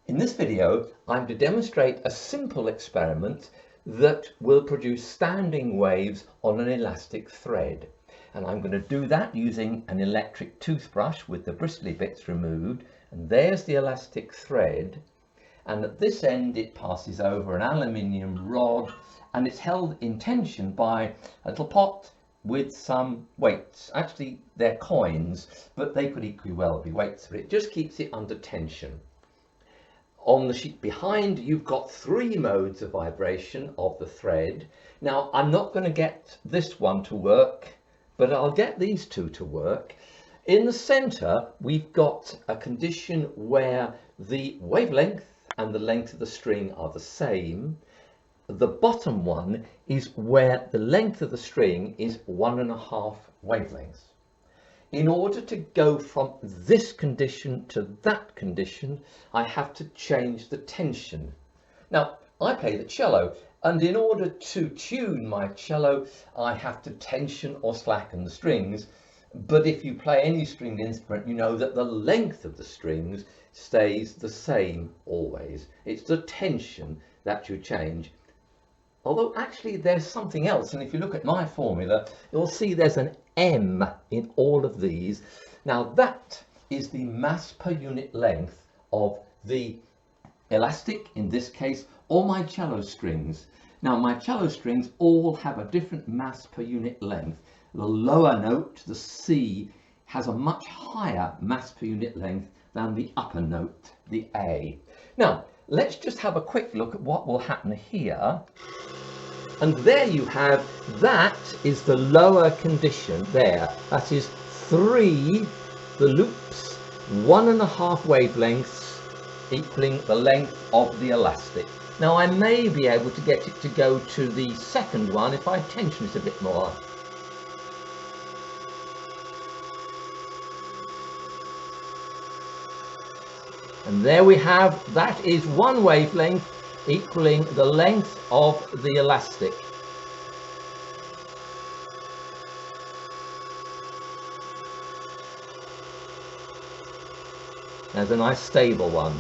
In this video, I'm to demonstrate a simple experiment that will produce standing waves on an elastic thread. And I'm going to do that using an electric toothbrush with the bristly bits removed. And there's the elastic thread. And at this end, it passes over an aluminium rod and it's held in tension by a little pot with some weights. Actually, they're coins, but they could equally well be weights, but it just keeps it under tension. On the sheet behind, you've got three modes of vibration of the thread. Now, I'm not going to get this one to work, but I'll get these two to work. In the center, we've got a condition where the wavelength and the length of the string are the same. The bottom one is where the length of the string is 1.5 wavelengths. In order to go from this condition to that condition, I have to change the tension. Now, I play the cello, and in order to tune my cello, I have to tension or slacken the strings. But if you play any stringed instrument, you know that the length of the strings stays the same always. It's the tension that you change. Although actually there's something else, and if you look at my formula, you'll see there's an M in all of these. Now that is the mass per unit length of the elastic, in this case, or my cello strings. Now my cello strings all have a different mass per unit length. The lower note, the C, has a much higher mass per unit length than the upper note, the A. Now, let's just have a quick look at what will happen here. And there you have, that is the lower condition there. That is 3, the loops, 1.5 wavelengths, equaling the length of the elastic. Now I may be able to get it to go to the second one if I tension it a bit more. And there we have, that is 1 wavelength equaling the length of the elastic. There's a nice stable one.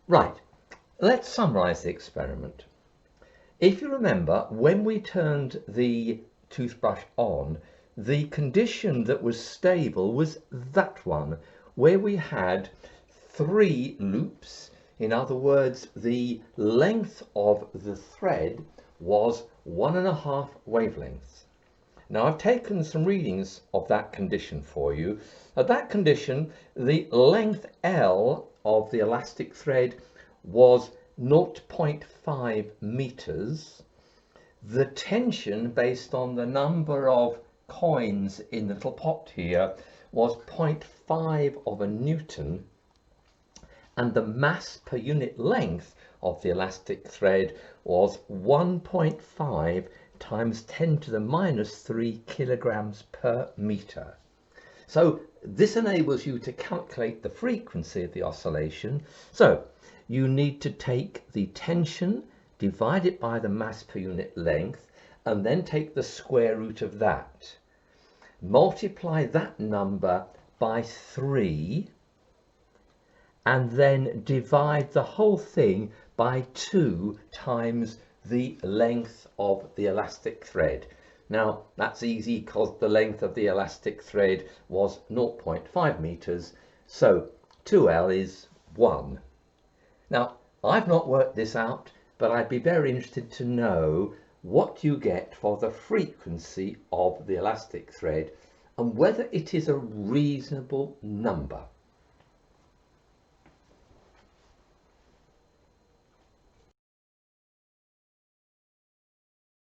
Right, let's summarize the experiment. If you remember, when we turned the toothbrush on, the condition that was stable was that one, where we had 3 loops. In other words, the length of the thread was 1.5 wavelengths. Now I've taken some readings of that condition for you. At that condition, the length L of the elastic thread was 0.5 meters. The tension, based on the number of coins in the little pot here, was 0.5 of a newton, and the mass per unit length of the elastic thread was 1.5 times 10 to the minus 3 kilograms per meter. So this enables you to calculate the frequency of the oscillation. So you need to take the tension, divide it by the mass per unit length, and then take the square root of that. Multiply that number by 3, and then divide the whole thing by 2 times the length of the elastic thread. Now that's easy because the length of the elastic thread was 0.5 meters, so 2L is 1. Now I've not worked this out, but I'd be very interested to know what you get for the frequency of the elastic thread and whether it is a reasonable number.